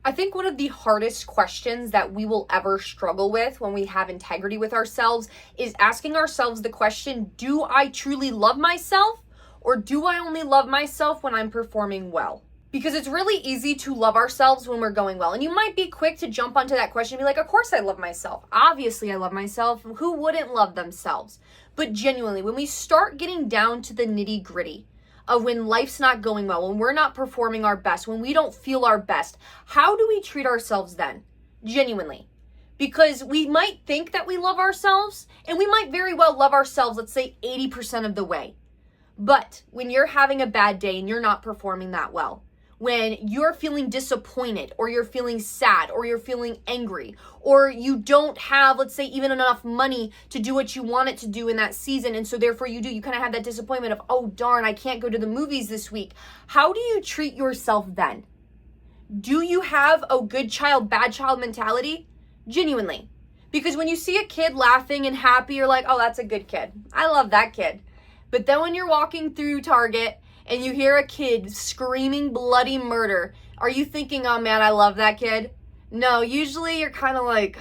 I think one of the hardest questions that we will ever struggle with when we have integrity with ourselves is asking ourselves the question, do I truly love myself, or do I only love myself when I'm performing well? Because it's really easy to love ourselves when we're going well. And you might be quick to jump onto that question and be like, of course I love myself. Obviously I love myself. Who wouldn't love themselves? But genuinely, when we start getting down to the nitty-gritty of when life's not going well, when we're not performing our best, when we don't feel our best, how do we treat ourselves then? Genuinely. Because we might think that we love ourselves, and we might very well love ourselves, let's say 80% of the way. But when you're having a bad day and you're not performing that well, when you're feeling disappointed, or you're feeling sad, or you're feeling angry, or you don't have, let's say, even enough money to do what you want it to do in that season, and so therefore you kind of have that disappointment of, oh darn, I can't go to the movies this week. How do you treat yourself then? Do you have a good child, bad child mentality? Genuinely. Because when you see a kid laughing and happy, you're like, oh, that's a good kid. I love that kid. But then when you're walking through Target and you hear a kid screaming bloody murder, are you thinking, oh man, I love that kid? No, usually you're kind of like,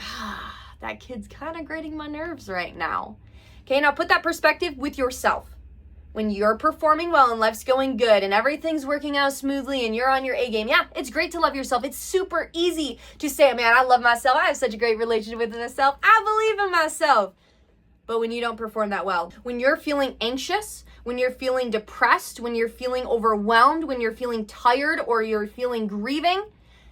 that kid's kind of grating my nerves right now. Okay, now put that perspective with yourself. When you're performing well and life's going good and everything's working out smoothly and you're on your A game, yeah, it's great to love yourself. It's super easy to say, man, I love myself. I have such a great relationship with myself. I believe in myself. But when you don't perform that well, when you're feeling anxious, when you're feeling depressed, when you're feeling overwhelmed, when you're feeling tired, or you're feeling grieving,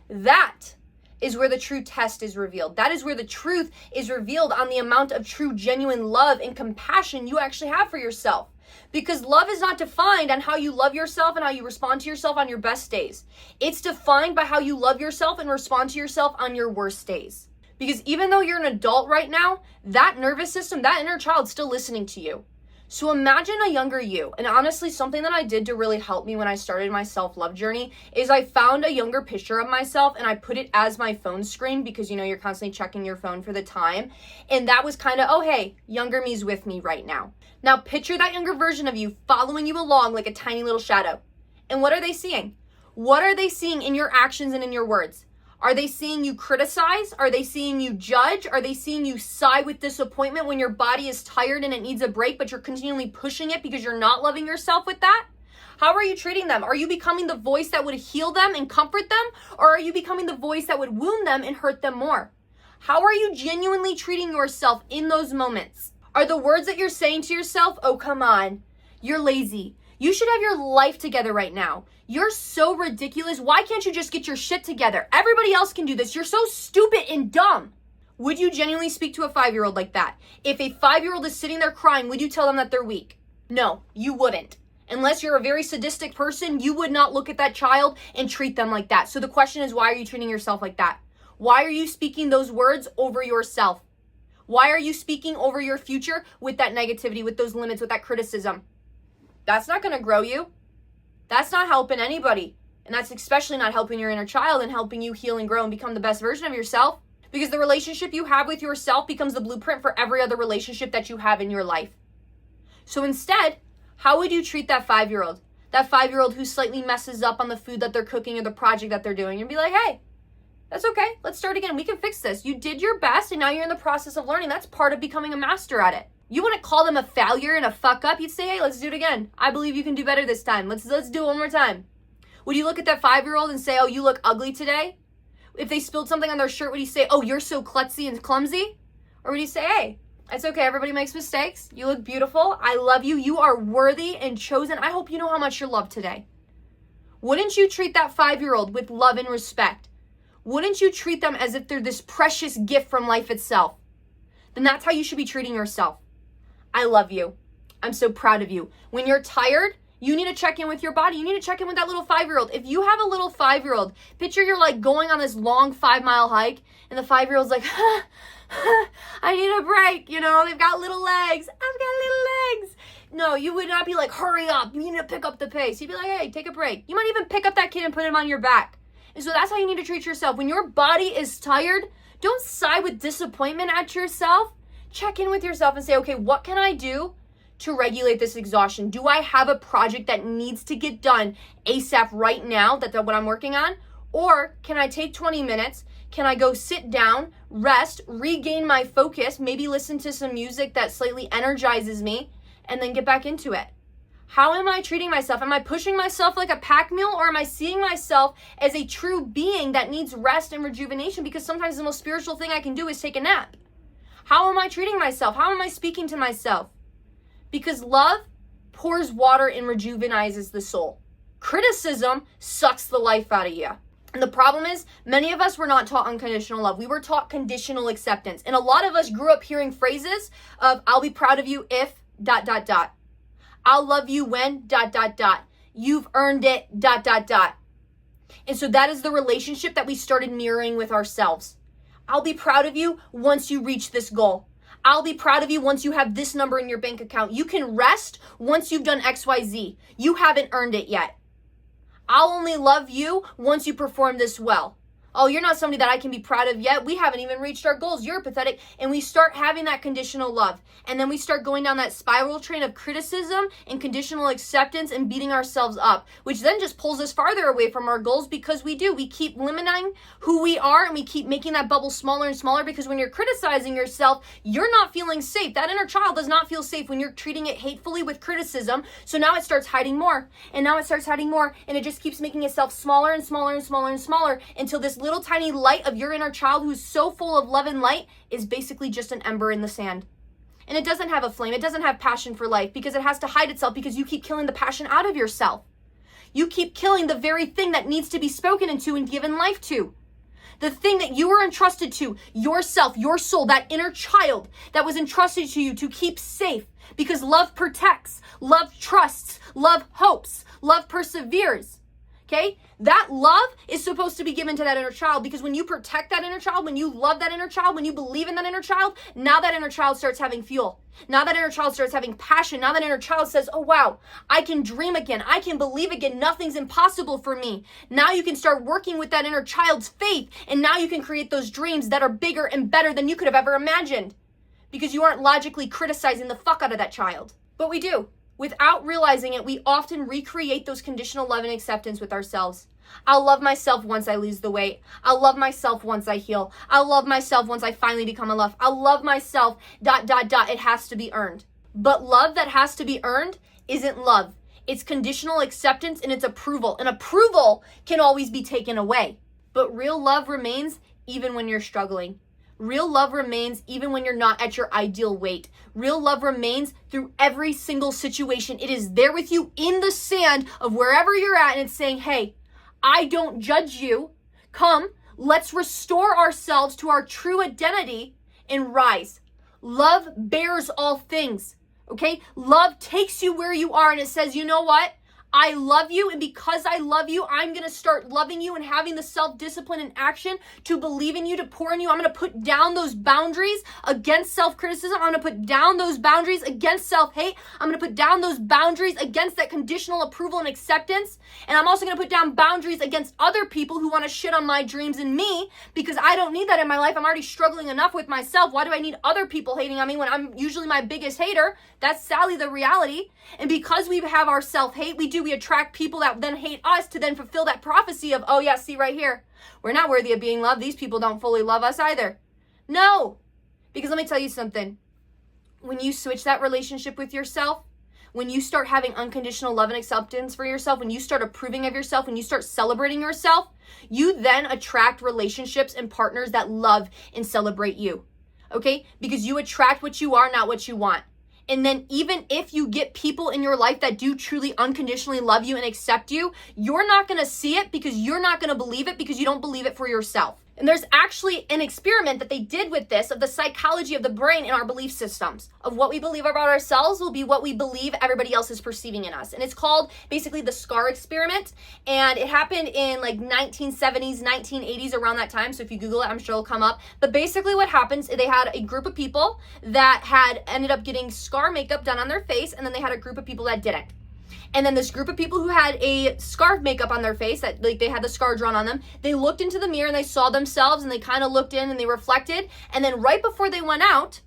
that is where the true test is revealed. That is where the truth is revealed on the amount of true, genuine love and compassion you actually have for yourself. Because love is not defined on how you love yourself and how you respond to yourself on your best days. It's defined by how you love yourself and respond to yourself on your worst days. Because even though you're an adult right now, that nervous system, that inner child's still listening to you. So imagine a younger you. And honestly, something that I did to really help me when I started my self-love journey is I found a younger picture of myself and I put it as my phone screen because, you're constantly checking your phone for the time. And that was kind of, oh, hey, younger me's with me right now. Now picture that younger version of you following you along like a tiny little shadow. And what are they seeing? What are they seeing in your actions and in your words? Are they seeing you criticize? Are they seeing you judge? Are they seeing you sigh with disappointment when your body is tired and it needs a break, but you're continually pushing it because you're not loving yourself with that? How are you treating them? Are you becoming the voice that would heal them and comfort them? Or are you becoming the voice that would wound them and hurt them more? How are you genuinely treating yourself in those moments? Are the words that you're saying to yourself, oh, come on, you're lazy. You should have your life together right now. You're so ridiculous. Why can't you just get your shit together? Everybody else can do this. You're so stupid and dumb. Would you genuinely speak to a 5-year-old like that? If a 5-year-old is sitting there crying, would you tell them that they're weak? No, you wouldn't. Unless you're a very sadistic person, you would not look at that child and treat them like that. So the question is, why are you treating yourself like that? Why are you speaking those words over yourself? Why are you speaking over your future with that negativity, with those limits, with that criticism? That's not going to grow you. That's not helping anybody. And that's especially not helping your inner child and helping you heal and grow and become the best version of yourself. Because the relationship you have with yourself becomes the blueprint for every other relationship that you have in your life. So instead, how would you treat that 5-year-old? That 5-year-old who slightly messes up on the food that they're cooking or the project that they're doing, and be like, hey, that's okay. Let's start again. We can fix this. You did your best and now you're in the process of learning. That's part of becoming a master at it. You wouldn't call them a failure and a fuck up. You'd say, hey, let's do it again. I believe you can do better this time. Let's do it one more time. Would you look at that 5-year-old and say, oh, you look ugly today? If they spilled something on their shirt, would you say, oh, you're so klutzy and clumsy? Or would you say, hey, it's okay. Everybody makes mistakes. You look beautiful. I love you. You are worthy and chosen. I hope you know how much you're loved today. Wouldn't you treat that 5-year-old with love and respect? Wouldn't you treat them as if they're this precious gift from life itself? Then that's how you should be treating yourself. I love you. I'm so proud of you. When you're tired, you need to check in with your body. You need to check in with that little 5-year-old. If you have a little 5-year-old, picture you're like going on this long 5-mile hike and the 5-year-old's like, I need a break. They've got little legs. I've got little legs. No, you would not be like, hurry up. You need to pick up the pace. You'd be like, hey, take a break. You might even pick up that kid and put him on your back. And so that's how you need to treat yourself. When your body is tired, don't sigh with disappointment at yourself. Check in with yourself and say, okay, what can I do to regulate this exhaustion? Do I have a project that needs to get done ASAP right now, that's what I'm working on? Or can I take 20 minutes? Can I go sit down, rest, regain my focus, maybe listen to some music that slightly energizes me, and then get back into it? How am I treating myself? Am I pushing myself like a pack mule, or am I seeing myself as a true being that needs rest and rejuvenation? Because sometimes the most spiritual thing I can do is take a nap. How am I treating myself? How am I speaking to myself? Because love pours water and rejuvenizes the soul. Criticism sucks the life out of you. And the problem is, many of us were not taught unconditional love. We were taught conditional acceptance. And a lot of us grew up hearing phrases of, I'll be proud of you if ... I'll love you when ... You've earned it ... And so that is the relationship that we started mirroring with ourselves. I'll be proud of you once you reach this goal. I'll be proud of you once you have this number in your bank account. You can rest once you've done XYZ. You haven't earned it yet. I'll only love you once you perform this well. Oh, you're not somebody that I can be proud of yet. We haven't even reached our goals. You're pathetic. And we start having that conditional love. And then we start going down that spiral train of criticism and conditional acceptance and beating ourselves up, which then just pulls us farther away from our goals because we keep limiting who we are, and we keep making that bubble smaller and smaller, because when you're criticizing yourself, you're not feeling safe. That inner child does not feel safe when you're treating it hatefully with criticism. So now it starts hiding more, and now it starts hiding more, and it just keeps making itself smaller and smaller and smaller and smaller until this little tiny light of your inner child, who's so full of love and light, is basically just an ember in the sand. And it doesn't have a flame. It doesn't have passion for life, because it has to hide itself, because you keep killing the passion out of yourself. You keep killing the very thing that needs to be spoken into and given life to. The thing that you were entrusted to, yourself, your soul, that inner child that was entrusted to you to keep safe, because love protects, love trusts, love hopes, love perseveres. Okay? That love is supposed to be given to that inner child, because when you protect that inner child, when you love that inner child, when you believe in that inner child, now that inner child starts having fuel. Now that inner child starts having passion. Now that inner child says, oh wow, I can dream again. I can believe again. Nothing's impossible for me. Now you can start working with that inner child's faith, and now you can create those dreams that are bigger and better than you could have ever imagined, because you aren't logically criticizing the fuck out of that child. But we do. Without realizing it, we often recreate those conditional love and acceptance with ourselves. I'll love myself once I lose the weight. I'll love myself once I heal. I'll love myself once I finally become enough. I'll love myself, ... It has to be earned. But love that has to be earned isn't love. It's conditional acceptance, and it's approval. And approval can always be taken away. But real love remains even when you're struggling. Real love remains even when you're not at your ideal weight. Real love remains through every single situation. It is there with you in the sand of wherever you're at, and it's saying, hey, I don't judge you. Come, let's restore ourselves to our true identity and rise. Love bears all things, okay? Love takes you where you are, and it says, you know what? I love you, and because I love you, I'm going to start loving you and having the self-discipline and action to believe in you, to pour in you. I'm going to put down those boundaries against self-criticism. I'm going to put down those boundaries against self-hate. I'm going to put down those boundaries against that conditional approval and acceptance. And I'm also going to put down boundaries against other people who want to shit on my dreams and me, because I don't need that in my life. I'm already struggling enough with myself. Why do I need other people hating on me when I'm usually my biggest hater? That's sadly the reality. And because we have our self-hate, we attract people that then hate us to then fulfill that prophecy of, oh yeah, see right here, we're not worthy of being loved. These people don't fully love us either. No, because let me tell you something. When you switch that relationship with yourself, when you start having unconditional love and acceptance for yourself, when you start approving of yourself, when you start celebrating yourself, you then attract relationships and partners that love and celebrate you. Okay? Because you attract what you are, not what you want. And then even if you get people in your life that do truly unconditionally love you and accept you, you're not going to see it, because you're not going to believe it, because you don't believe it for yourself. And there's actually an experiment that they did with this, of the psychology of the brain and our belief systems. Of what we believe about ourselves will be what we believe everybody else is perceiving in us. And it's called basically the SCAR experiment. And it happened in like 1970s, 1980s, around that time. So if you Google it, I'm sure it'll come up. But basically what happens, they had a group of people that had ended up getting SCAR makeup done on their face, and then they had a group of people that didn't. And then this group of people who had a scarf makeup on their face, that like they had the scar drawn on them, they looked into the mirror and they saw themselves, and they kind of looked in and they reflected. And then right before they went out,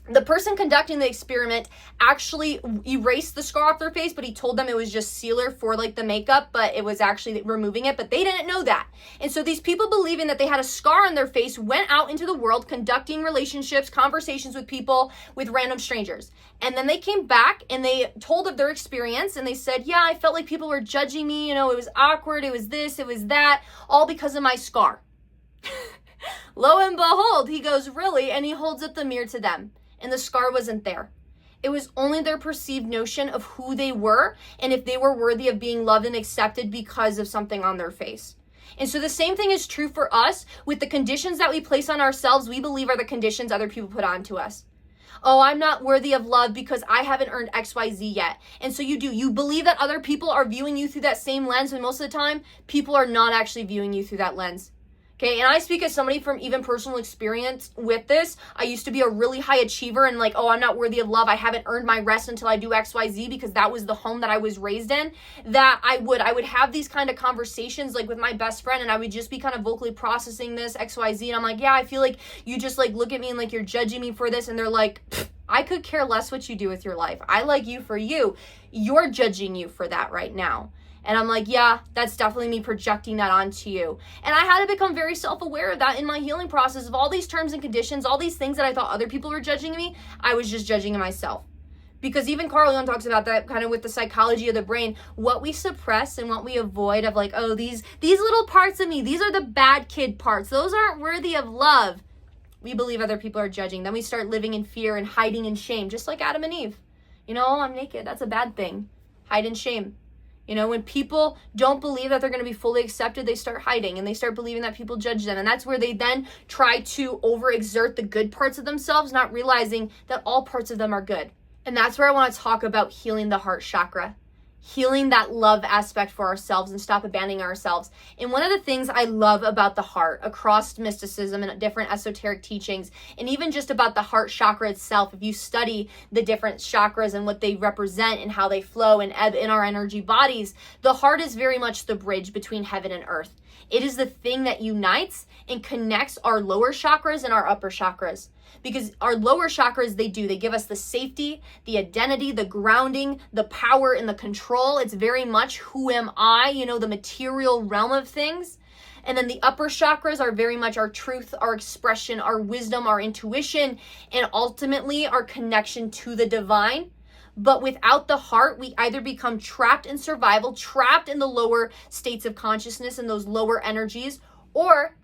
The person conducting the experiment actually erased the scar off their face, but he told them it was just sealer for like the makeup, but it was actually removing it, but they didn't know that. And so these people believing that they had a scar on their face went out into the world conducting relationships, conversations with people, with random strangers. And then they came back and they told of their experience and they said, yeah, I felt like people were judging me, it was awkward, it was this, it was that, all because of my scar. Lo and behold, he goes, really? And he holds up the mirror to them. And the scar wasn't there. It was only their perceived notion of who they were and if they were worthy of being loved and accepted because of something on their face. And so the same thing is true for us with the conditions that we place on ourselves. We believe are the conditions other people put onto us. Oh, I'm not worthy of love because I haven't earned XYZ yet. And so you believe that other people are viewing you through that same lens, when most of the time people are not actually viewing you through that lens. Okay, and I speak as somebody from even personal experience with this. I used to be a really high achiever and like, oh, I'm not worthy of love. I haven't earned my rest until I do XYZ, because that was the home that I was raised in. That I would have these kind of conversations like with my best friend, and I would just be kind of vocally processing this XYZ. And I'm like, yeah, I feel like you just like look at me and like you're judging me for this. And they're like, I could care less what you do with your life. I like you for you. You're judging you for that right now. And I'm like, yeah, that's definitely me projecting that onto you. And I had to become very self-aware of that in my healing process, of all these terms and conditions, all these things that I thought other people were judging me. I was just judging myself. Because even Carl Jung talks about that kind of with the psychology of the brain, what we suppress and what we avoid of like, oh, these little parts of me, these are the bad kid parts. Those aren't worthy of love. We believe other people are judging. Then we start living in fear and hiding in shame, just like Adam and Eve. Oh, I'm naked. That's a bad thing. Hide in shame. When people don't believe that they're going to be fully accepted, they start hiding and they start believing that people judge them. And that's where they then try to overexert the good parts of themselves, not realizing that all parts of them are good. And that's where I want to talk about healing the heart chakra, healing that love aspect for ourselves and stop abandoning ourselves. And one of the things I love about the heart across mysticism and different esoteric teachings, and even just about the heart chakra itself, if you study the different chakras and what they represent and how they flow and ebb in our energy bodies, the heart is very much the bridge between heaven and earth. It is the thing that unites and connects our lower chakras and our upper chakras. Because our lower chakras, they give us the safety, the identity, the grounding, the power, and the control. It's very much who am I, the material realm of things. And then the upper chakras are very much our truth, our expression, our wisdom, our intuition, and ultimately our connection to the divine. But without the heart, we either become trapped in survival, trapped in the lower states of consciousness and those lower energies, or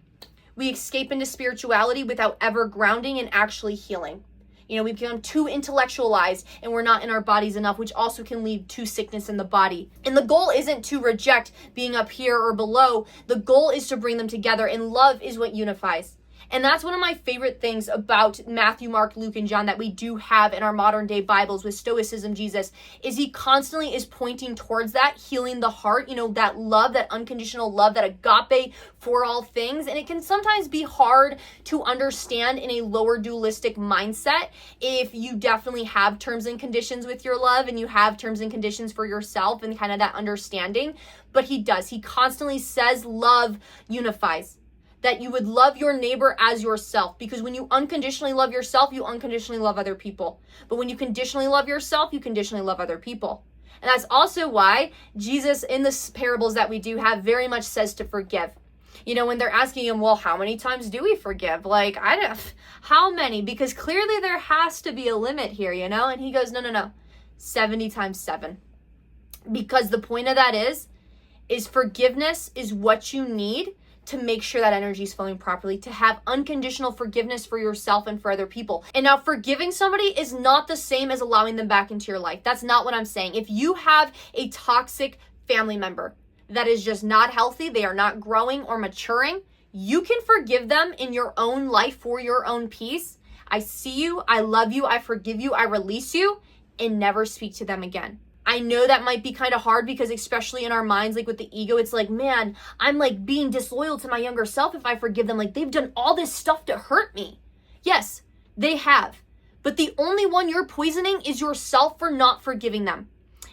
we escape into spirituality without ever grounding and actually healing. We become too intellectualized and we're not in our bodies enough, which also can lead to sickness in the body. And the goal isn't to reject being up here or below. The goal is to bring them together, and love is what unifies. And that's one of my favorite things about Matthew, Mark, Luke, and John that we do have in our modern day Bibles with Stoicism Jesus, is he constantly is pointing towards that, healing the heart, that love, that unconditional love, that agape for all things. And it can sometimes be hard to understand in a lower dualistic mindset if you definitely have terms and conditions with your love and you have terms and conditions for yourself and kind of that understanding. But he does. He constantly says love unifies. That you would love your neighbor as yourself, because when you unconditionally love yourself, you unconditionally love other people. But when you conditionally love yourself, you conditionally love other people. And that's also why Jesus in the parables that we do have very much says to forgive. When they're asking him, well, how many times do we forgive? Like, how many? Because clearly there has to be a limit here, And he goes, no, 70 times 7. Because the point of that is forgiveness is what you need to make sure that energy is flowing properly, to have unconditional forgiveness for yourself and for other people. And now forgiving somebody is not the same as allowing them back into your life. That's not what I'm saying. If you have a toxic family member that is just not healthy, they are not growing or maturing, you can forgive them in your own life for your own peace. I see you, I love you, I forgive you, I release you, and never speak to them again. I know that might be kind of hard because especially in our minds, like with the ego, it's like, man, I'm like being disloyal to my younger self if I forgive them. Like they've done all this stuff to hurt me. Yes, they have. But the only one you're poisoning is yourself for not forgiving them.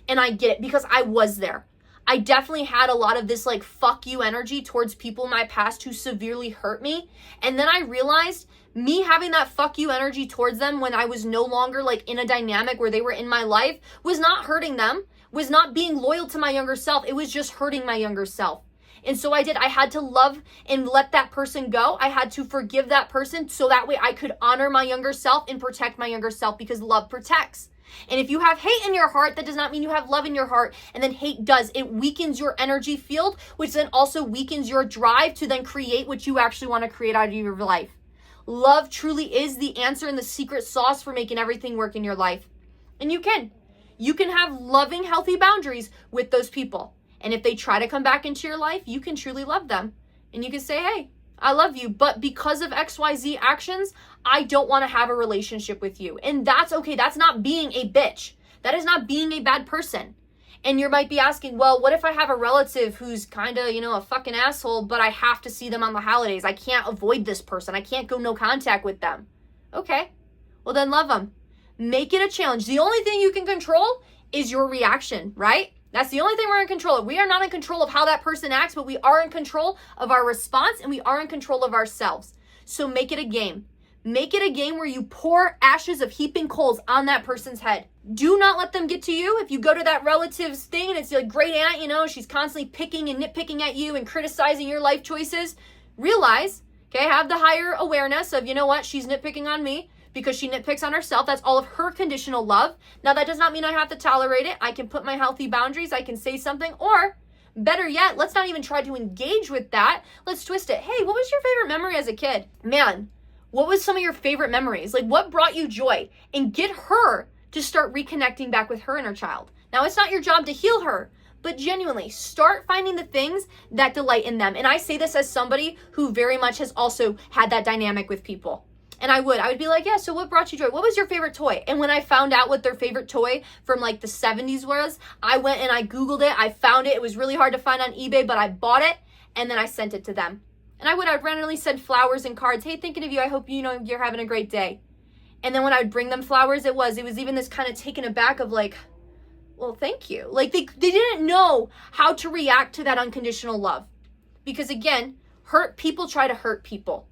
And I get it because I was there. I definitely had a lot of this like fuck you energy towards people in my past who severely hurt me. And then I realized me having that fuck you energy towards them when I was no longer like in a dynamic where they were in my life was not hurting them, was not being loyal to my younger self. It was just hurting my younger self. And so I had to love and let that person go. I had to forgive that person so that way I could honor my younger self and protect my younger self, because love protects. And if you have hate in your heart, that does not mean you have love in your heart. And then hate does. It weakens your energy field, which then also weakens your drive to then create what you actually want to create out of your life. Love truly is the answer and the secret sauce for making everything work in your life. And you can have loving, healthy boundaries with those people. And if they try to come back into your life, you can truly love them. And you can say, hey, I love you, but because of XYZ actions, I don't want to have a relationship with you. And that's okay. That's not being a bitch. That is not being a bad person. And you might be asking, well, what if I have a relative who's kind of, a fucking asshole, but I have to see them on the holidays? I can't avoid this person. I can't go no contact with them. Okay, well then love them. Make it a challenge. The only thing you can control is your reaction, right? That's the only thing we're in control of. We are not in control of how that person acts, but we are in control of our response, and we are in control of ourselves. So make it a game. Make it a game where you pour ashes of heaping coals on that person's head. Do not let them get to you. If you go to that relative's thing and it's a great aunt, she's constantly picking and nitpicking at you and criticizing your life choices, realize, okay, have the higher awareness of, what, she's nitpicking on me because she nitpicks on herself. That's all of her conditional love. Now, that does not mean I have to tolerate it. I can put my healthy boundaries. I can say something, or better yet, let's not even try to engage with that. Let's twist it. Hey, what was your favorite memory as a kid? Man, what was some of your favorite memories? Like, what brought you joy? And get her to start reconnecting back with her inner child. Now, it's not your job to heal her, but genuinely start finding the things that delight in them. And I say this as somebody who very much has also had that dynamic with people. And I would be like, yeah, so what brought you joy? What was your favorite toy? And when I found out what their favorite toy from like the 70s was, I went and I Googled it. I found it. It was really hard to find on eBay, but I bought it and then I sent it to them. And I'd randomly send flowers and cards. Hey, thinking of you. I hope you're having a great day. And then when I would bring them flowers, it was even this kind of taken aback of like, well, thank you. Like they didn't know how to react to that unconditional love. Because again, hurt people try to hurt people.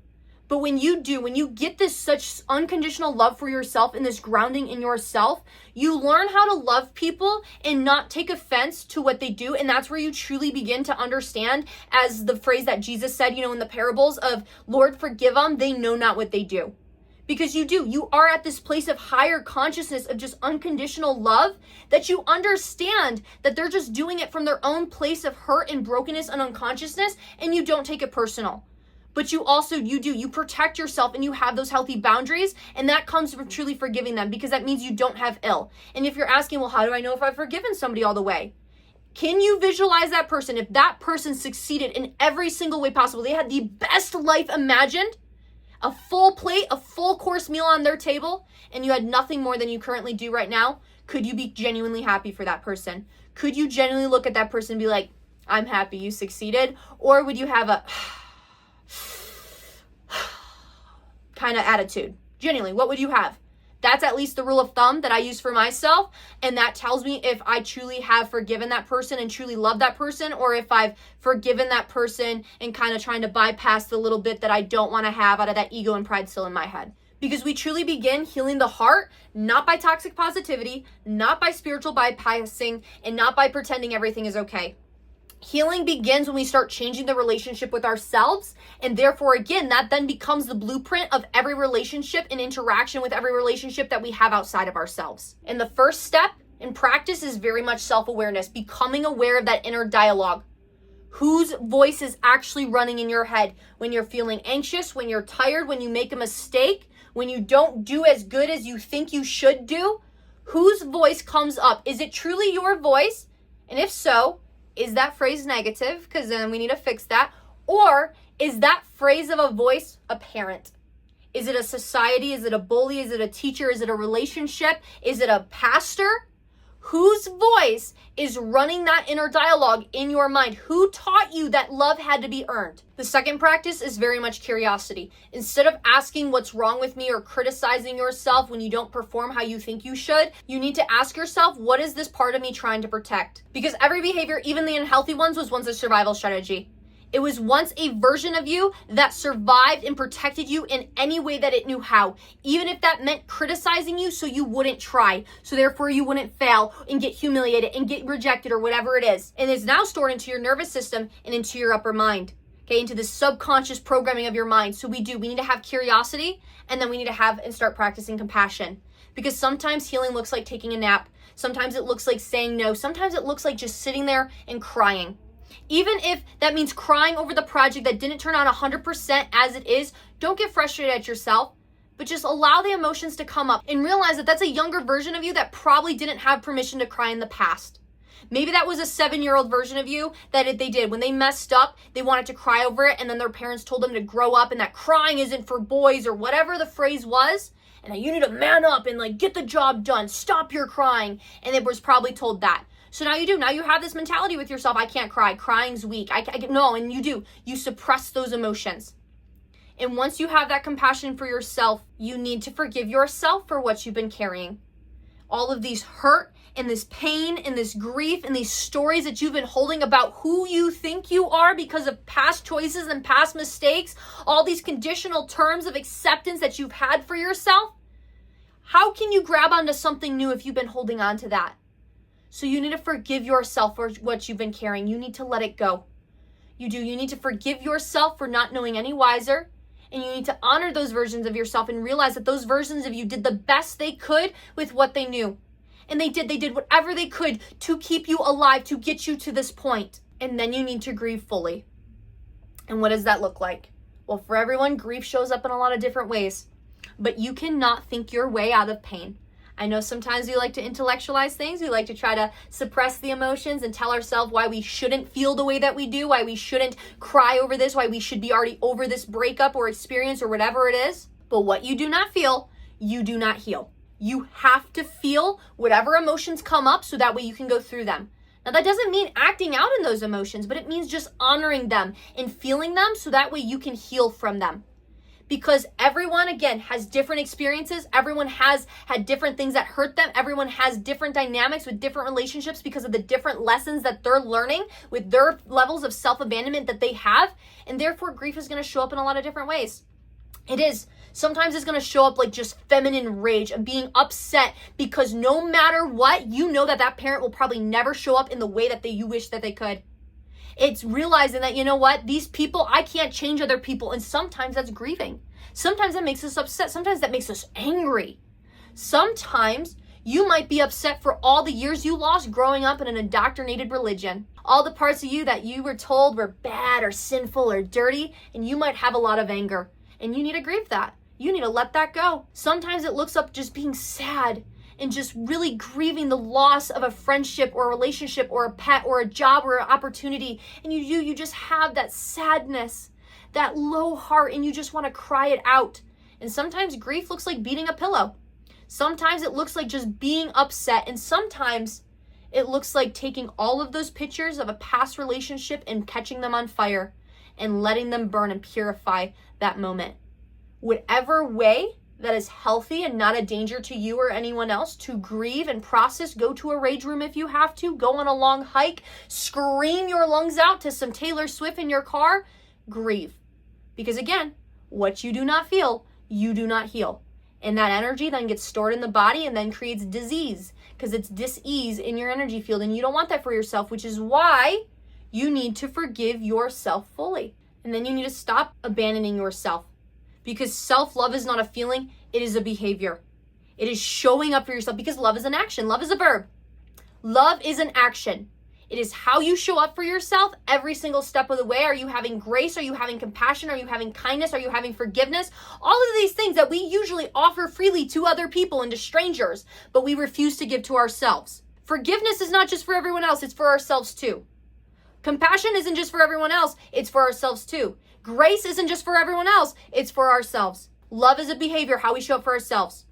But when you get this such unconditional love for yourself and this grounding in yourself, you learn how to love people and not take offense to what they do. And that's where you truly begin to understand, as the phrase that Jesus said, in the parables of, Lord, forgive them, they know not what they do. Because you are at this place of higher consciousness of just unconditional love, that you understand that they're just doing it from their own place of hurt and brokenness and unconsciousness, and you don't take it personal. But you protect yourself and you have those healthy boundaries, and that comes from truly forgiving them, because that means you don't have ill. And if you're asking, well, how do I know if I've forgiven somebody all the way? Can you visualize that person? If that person succeeded in every single way possible, they had the best life imagined, a full plate, a full course meal on their table, and you had nothing more than you currently do right now, could you be genuinely happy for that person? Could you genuinely look at that person and be like, I'm happy you succeeded? Or would you have a kind of attitude? Genuinely, what would you have? That's at least the rule of thumb that I use for myself, and that tells me if I truly have forgiven that person and truly love that person, or if I've forgiven that person and kind of trying to bypass the little bit that I don't want to have out of that ego and pride still in my head. Because we truly begin healing the heart, not by toxic positivity, not by spiritual bypassing, and not by pretending everything is okay. Healing begins when we start changing the relationship with ourselves, and therefore, again, that then becomes the blueprint of every relationship and interaction with every relationship that we have outside of ourselves. And the first step in practice is very much self-awareness, becoming aware of that inner dialogue. Whose voice is actually running in your head when you're feeling anxious, when you're tired, when you make a mistake, when you don't do as good as you think you should do? Whose voice comes up? Is it truly your voice? And if so, is that phrase negative? Because then we need to fix that. Or is that phrase of a voice a parent? Is it a society? Is it a bully? Is it a teacher? Is it a relationship? Is it a pastor? Whose voice is running that inner dialogue in your mind? Who taught you that love had to be earned? The second practice is very much curiosity. Instead of asking what's wrong with me or criticizing yourself when you don't perform how you think you should, you need to ask yourself, what is this part of me trying to protect? Because every behavior, even the unhealthy ones, was once a survival strategy. It was once a version of you that survived and protected you in any way that it knew how, even if that meant criticizing you so you wouldn't try, so therefore you wouldn't fail and get humiliated and get rejected or whatever it is. And it's now stored into your nervous system and into your upper mind, okay, into the subconscious programming of your mind. So we need to have curiosity, and then we need to have and start practicing compassion. Because sometimes healing looks like taking a nap. Sometimes it looks like saying no. Sometimes it looks like just sitting there and crying. Even if that means crying over the project that didn't turn out 100% as it is, don't get frustrated at yourself, but just allow the emotions to come up and realize that that's a younger version of you that probably didn't have permission to cry in the past. Maybe that was a 7-year-old version of you that they did. When they messed up, they wanted to cry over it, and then their parents told them to grow up and that crying isn't for boys or whatever the phrase was, and that you need to man up and get the job done, stop your crying, and it was probably told that. So now you do. Now you have this mentality with yourself. I can't cry. Crying's weak. No, and you do. You suppress those emotions. And once you have that compassion for yourself, you need to forgive yourself for what you've been carrying. All of these hurt and this pain and this grief and these stories that you've been holding about who you think you are because of past choices and past mistakes, all these conditional terms of acceptance that you've had for yourself. How can you grab onto something new if you've been holding on to that? So you need to forgive yourself for what you've been carrying. You need to let it go. You do. You need to forgive yourself for not knowing any wiser. And you need to honor those versions of yourself and realize that those versions of you did the best they could with what they knew. And they did whatever they could to keep you alive, to get you to this point. And then you need to grieve fully. And what does that look like? Well, for everyone, grief shows up in a lot of different ways. But you cannot think your way out of pain. I know sometimes we like to intellectualize things. We like to try to suppress the emotions and tell ourselves why we shouldn't feel the way that we do, why we shouldn't cry over this, why we should be already over this breakup or experience or whatever it is. But what you do not feel, you do not heal. You have to feel whatever emotions come up so that way you can go through them. Now, that doesn't mean acting out in those emotions, but it means just honoring them and feeling them so that way you can heal from them. Because everyone, again, has different experiences. Everyone has had different things that hurt them. Everyone has different dynamics with different relationships because of the different lessons that they're learning with their levels of self-abandonment that they have. And therefore, grief is going to show up in a lot of different ways. It is. Sometimes it's going to show up like just feminine rage and being upset because no matter what, you know that parent will probably never show up in the way that you wish that they could. It's realizing that, you know what, these people, I can't change other people. And sometimes that's grieving. Sometimes that makes us upset. Sometimes that makes us angry. Sometimes you might be upset for all the years you lost growing up in an indoctrinated religion. All the parts of you that you were told were bad or sinful or dirty, and you might have a lot of anger. And you need to grieve that. You need to let that go. Sometimes it looks up just being sad and just really grieving the loss of a friendship or a relationship or a pet or a job or an opportunity. And you just have that sadness, that low heart, and you just want to cry it out. And sometimes grief looks like beating a pillow. Sometimes it looks like just being upset. And sometimes it looks like taking all of those pictures of a past relationship and catching them on fire and letting them burn and purify that moment. Whatever way that is healthy and not a danger to you or anyone else to grieve and process, go to a rage room if you have to, go on a long hike, scream your lungs out to some Taylor Swift in your car, grieve. Because again, what you do not feel, you do not heal. And that energy then gets stored in the body and then creates disease because it's dis-ease in your energy field. And you don't want that for yourself, which is why you need to forgive yourself fully. And then you need to stop abandoning yourself. Because self-love is not a feeling, it is a behavior. It is showing up for yourself because love is an action. Love is a verb. Love is an action. It is how you show up for yourself every single step of the way. Are you having grace? Are you having compassion? Are you having kindness? Are you having forgiveness? All of these things that we usually offer freely to other people and to strangers, but we refuse to give to ourselves. Forgiveness is not just for everyone else, it's for ourselves too. Compassion isn't just for everyone else, it's for ourselves too. Grace isn't just for everyone else, it's for ourselves. Love is a behavior, how we show up for ourselves.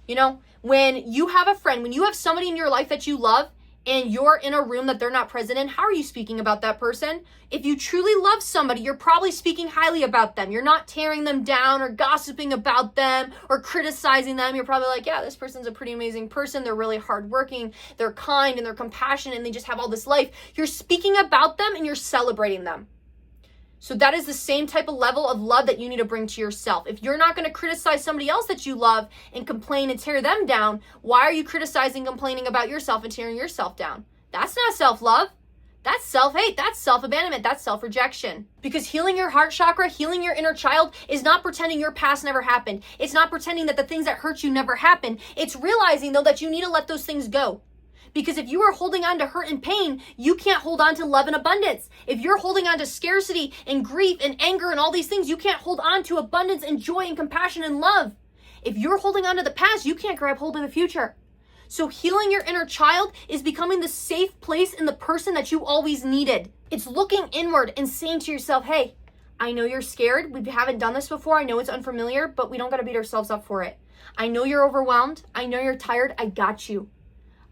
You know, when you have a friend, when you have somebody in your life that you love, and you're in a room that they're not present in, how are you speaking about that person? If you truly love somebody, you're probably speaking highly about them. You're not tearing them down or gossiping about them or criticizing them. You're probably like, yeah, this person's a pretty amazing person. They're really hardworking. They're kind and they're compassionate and they just have all this life. You're speaking about them and you're celebrating them. So that is the same type of level of love that you need to bring to yourself. If you're not going to criticize somebody else that you love and complain and tear them down, why are you criticizing, complaining about yourself and tearing yourself down? That's not self-love. That's self-hate. That's self-abandonment. That's self-rejection. Because healing your heart chakra, healing your inner child is not pretending your past never happened. It's not pretending that the things that hurt you never happened. It's realizing, though, that you need to let those things go. Because if you are holding on to hurt and pain, you can't hold on to love and abundance. If you're holding on to scarcity and grief and anger and all these things, you can't hold on to abundance and joy and compassion and love. If you're holding on to the past, you can't grab hold of the future. So healing your inner child is becoming the safe place in the person that you always needed. It's looking inward and saying to yourself, hey, I know you're scared. We haven't done this before. I know it's unfamiliar, but we don't got to beat ourselves up for it. I know you're overwhelmed. I know you're tired. I got you.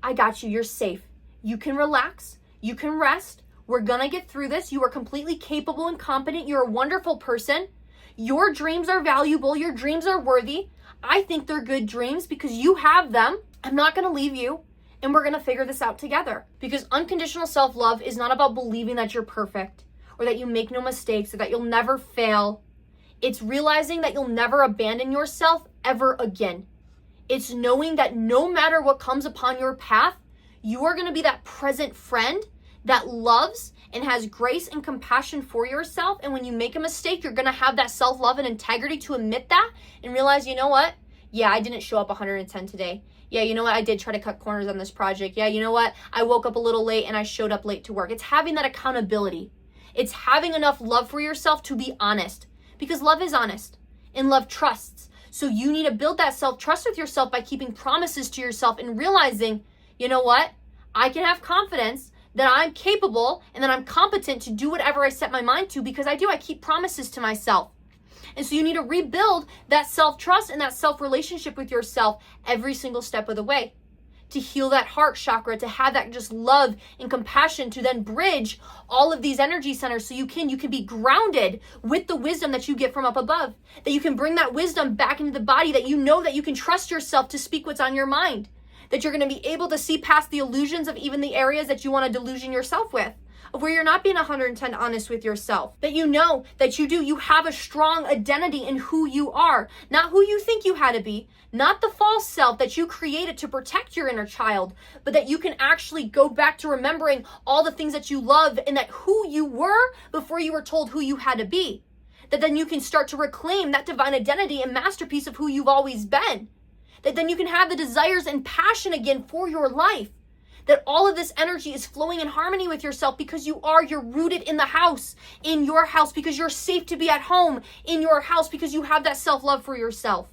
I got you. You're safe. You can relax. You can rest. We're going to get through this. You are completely capable and competent. You're a wonderful person. Your dreams are valuable. Your dreams are worthy. I think they're good dreams because you have them. I'm not going to leave you. And we're going to figure this out together. Because unconditional self-love is not about believing that you're perfect or that you make no mistakes or that you'll never fail. It's realizing that you'll never abandon yourself ever again. It's knowing that no matter what comes upon your path, you are going to be that present friend that loves and has grace and compassion for yourself. And when you make a mistake, you're going to have that self-love and integrity to admit that and realize, you know what? Yeah, I didn't show up 110 today. Yeah, you know what? I did try to cut corners on this project. Yeah, you know what? I woke up a little late and I showed up late to work. It's having that accountability. It's having enough love for yourself to be honest, because love is honest and love trusts. So you need to build that self-trust with yourself by keeping promises to yourself and realizing, you know what? I can have confidence that I'm capable and that I'm competent to do whatever I set my mind to because I do. I keep promises to myself. And so you need to rebuild that self-trust and that self-relationship with yourself every single step of the way to heal that heart chakra, to have that just love and compassion to then bridge all of these energy centers so you can be grounded with the wisdom that you get from up above, that you can bring that wisdom back into the body, that you know that you can trust yourself to speak what's on your mind, that you're going to be able to see past the illusions of even the areas that you want to delusion yourself with, of where you're not being 110 honest with yourself, that you know that you have a strong identity in who you are, not who you think you had to be, not the false self that you created to protect your inner child, but that you can actually go back to remembering all the things that you love and that who you were before you were told who you had to be, that then you can start to reclaim that divine identity and masterpiece of who you've always been, that then you can have the desires and passion again for your life, that all of this energy is flowing in harmony with yourself because you're rooted in the house, in your house, because you're safe to be at home in your house because you have that self-love for yourself.